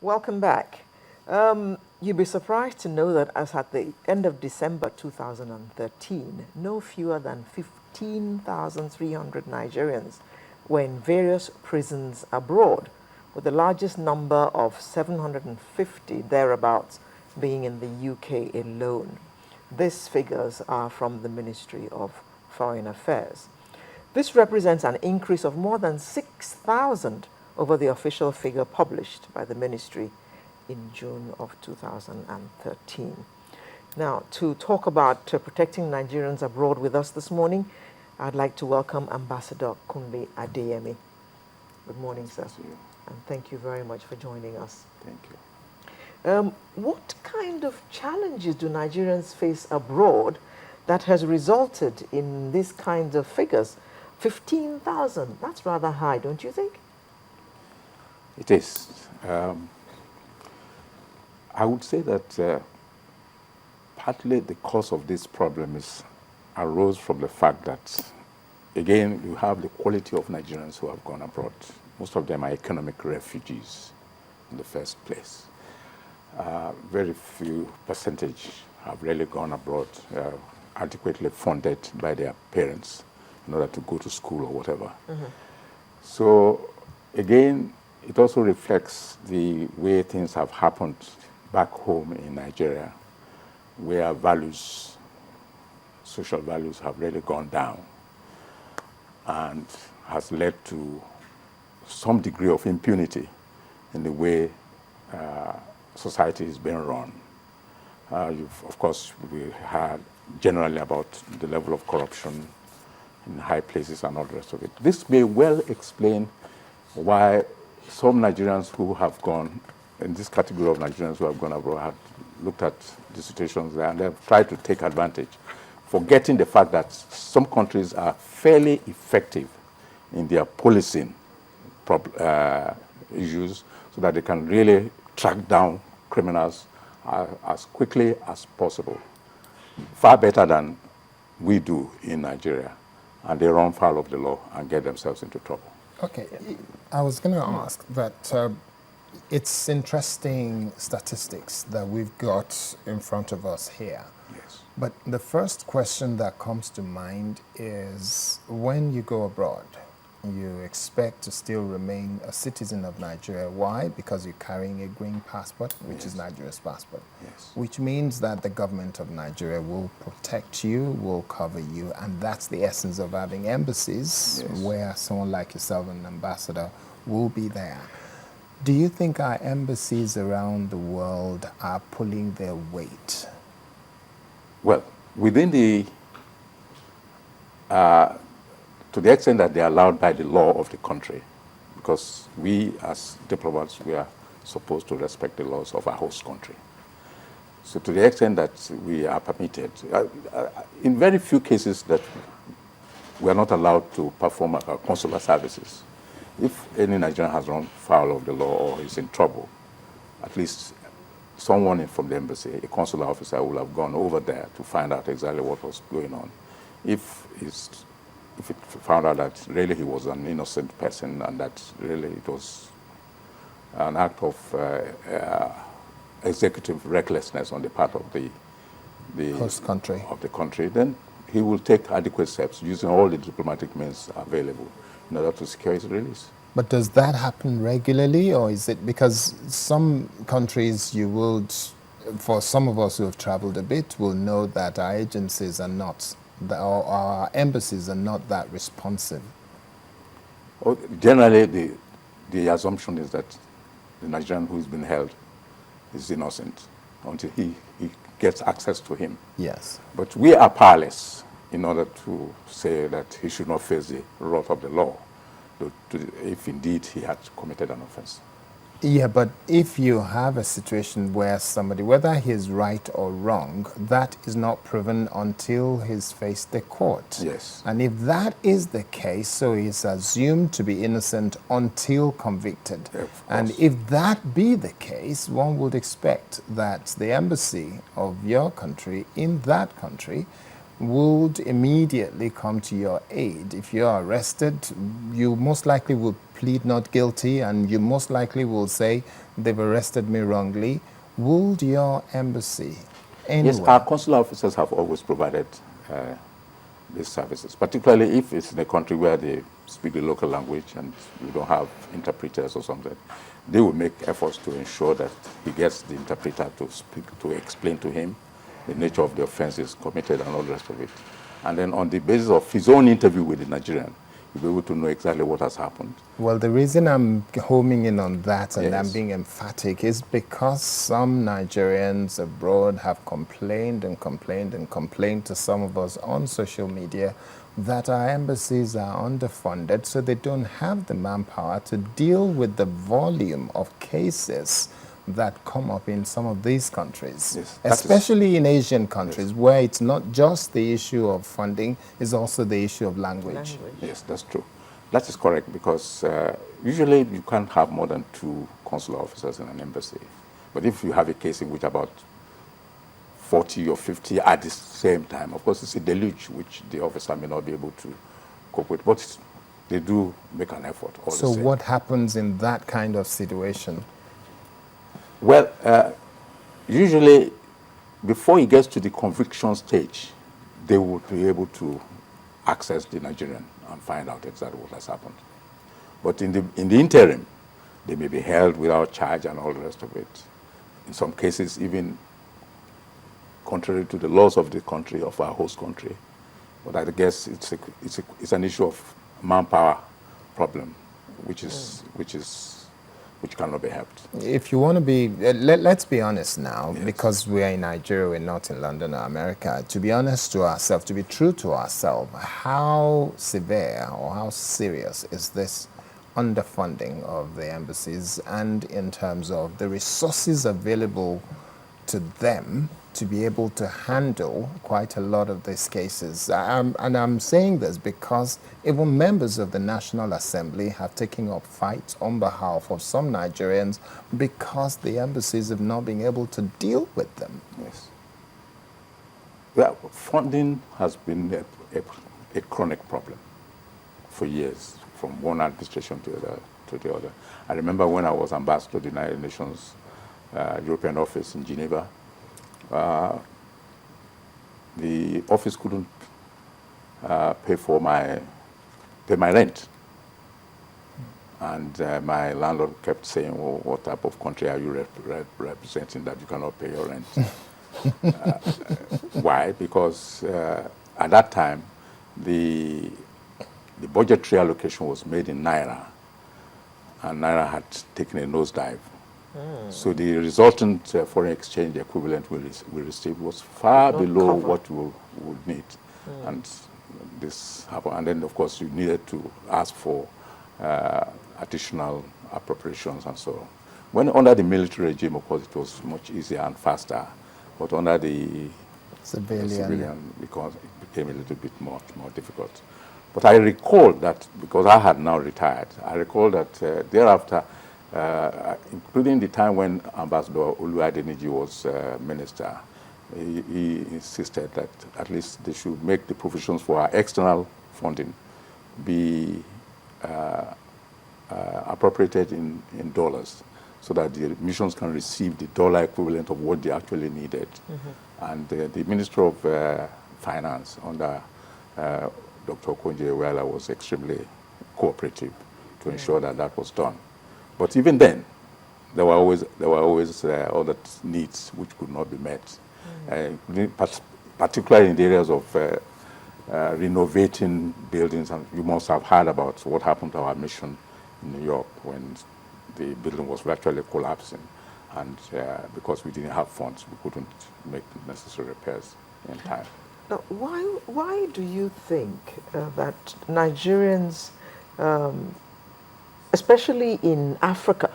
Welcome back. You'll be surprised to know that as at the end of December 2013, no fewer than 15,300 Nigerians were in various prisons abroad, with the largest number of 750 thereabouts being in the UK alone. These figures are from the Ministry of Foreign Affairs. This represents an increase of more than 6,000 over the official figure published by the ministry in June of 2013. Now, to talk about protecting Nigerians abroad with us this morning, I'd like to welcome Ambassador Kunle Adeyemi. Good morning, sir. And thank you very much for joining us. Thank you. What kind of challenges do Nigerians face abroad that has resulted in these kinds of figures? 15,000, that's rather high, don't you think? It is. I would say that partly the cause of this problem arose from the fact that, again, you have the quality of Nigerians who have gone abroad. Most of them are economic refugees in the first place. Very few percentage have really gone abroad, adequately funded by their parents in order to go to school or whatever. Mm-hmm. So, again, it also reflects the way things have happened back home in Nigeria, where values, social values have really gone down and has led to some degree of impunity in the way society is being run. Of course, we heard generally about the level of corruption in high places and all the rest of it. This may well explain why some Nigerians who have gone, in this category of Nigerians who have gone abroad, have looked at the situations there and have tried to take advantage, forgetting the fact that some countries are fairly effective in their policing issues so that they can really track down criminals as quickly as possible. Far better than we do in Nigeria. And they run foul of the law and get themselves into trouble. Okay, I was going to ask that it's interesting statistics that we've got in front of us here. Yes. But the first question that comes to mind is, when you go abroad, you expect to still remain a citizen of Nigeria. Why? Because you're carrying a green passport, which Yes. is Nigeria's passport. Yes. Which means that the government of Nigeria will protect you, will cover you, and that's the essence of having embassies, Yes. where someone like yourself, an ambassador, will be there. Do you think our embassies around the world are pulling their weight? Well, within the, to the extent that they are allowed by the law of the country, because we as diplomats, we are supposed to respect the laws of our host country. So to the extent that we are permitted, in very few cases that we are not allowed to perform our consular services. If any Nigerian has run foul of the law or is in trouble, at least someone from the embassy, a consular officer, will have gone over there to find out exactly what was going on. If it found out that really he was an innocent person and that really it was an act of executive recklessness on the part of the Host country. of the country, then he will take adequate steps using all the diplomatic means available in order to secure his release. But does that happen regularly, or is it because some countries you would, for some of us who have traveled a bit, will know that our agencies are not, or our embassies are not that responsive? Generally, the assumption is that the Nigerian who has been held is innocent until he gets access to him. Yes. But we are powerless in order to say that he should not face the wrath of the law if indeed he had committed an offense. Yeah, but if you have a situation where somebody, whether he's right or wrong, that is not proven until he's faced the court. Yes. And if that is the case, so he's assumed to be innocent until convicted. Yeah, of and course. if that be the case, one would expect that the embassy of your country in that country would immediately come to your aid. If you're arrested, you most likely will plead not guilty, and you most likely will say they've arrested me wrongly. Would your embassy Yes, anywhere? our consular officers have always provided these services, particularly if it's in a country where they speak the local language and you don't have interpreters or something. They will make efforts to ensure that he gets the interpreter to speak, to explain to him the nature of the offenses committed and all the rest of it. And then on the basis of his own interview with the Nigerian, you'll be able to know exactly what has happened. Well, the reason I'm homing in on that and I'm Yes. being emphatic is because some Nigerians abroad have complained and complained and complained to some of us on social media that our embassies are underfunded, so they don't have the manpower to deal with the volume of cases that come up in some of these countries, Yes, that is- especially in Asian countries, where it's not just the issue of funding, it's also the issue of language. Yes, that's true. That is correct, because usually you can't have more than 2 consular officers in an embassy. But if you have a case in which about 40 or 50 at the same time, of course it's a deluge which the officer may not be able to cope with. But they do make an effort all So the same. what happens in that kind of situation? Well, usually before it gets to the conviction stage, they will be able to access the Nigerian and find out exactly what has happened. But in the interim, they may be held without charge and all the rest of it. In some cases, even contrary to the laws of the country, of our host country. But I guess it's an issue of manpower problem, which cannot be helped. If you want to be, let's be honest now, Yes. because we are in Nigeria, we're not in London or America. To be honest to ourselves, to be true to ourselves, how severe or how serious is this underfunding of the embassies, and in terms of the resources available to them to be able to handle quite a lot of these cases? And I'm saying this because even members of the National Assembly have taken up fights on behalf of some Nigerians because the embassies have not been able to deal with them. Yes. Well, funding has been a chronic problem for years, from one administration to the other. I remember when I was ambassador to the United Nations European office in Geneva, the office couldn't pay my rent. And my landlord kept saying, well, what type of country are you representing that you cannot pay your rent? Why? Because at that time, the budgetary allocation was made in Naira, and Naira had taken a nosedive. So the resultant foreign exchange equivalent we received was far below what we would need. And this happened. And then, of course, you needed to ask for additional appropriations and so on. When under the military regime, of course, it was much easier and faster. But under the civilian, because it became a little bit more difficult. But I recall that, because I had now retired, I recall that thereafter, including the time when Ambassador Kunle Adeyemi was minister, he insisted that at least they should make the provisions for our external funding be appropriated in dollars, so that the missions can receive the dollar equivalent of what they actually needed. And the Minister of Finance under Dr. Kunle Adeyemi was extremely cooperative to ensure that that was done. But even then, there were always other needs which could not be met, particularly in the areas of renovating buildings. And you must have heard about what happened to our mission in New York when the building was virtually collapsing, and because we didn't have funds, we couldn't make the necessary repairs in time. Now, why do you think that Nigerians, especially in Africa,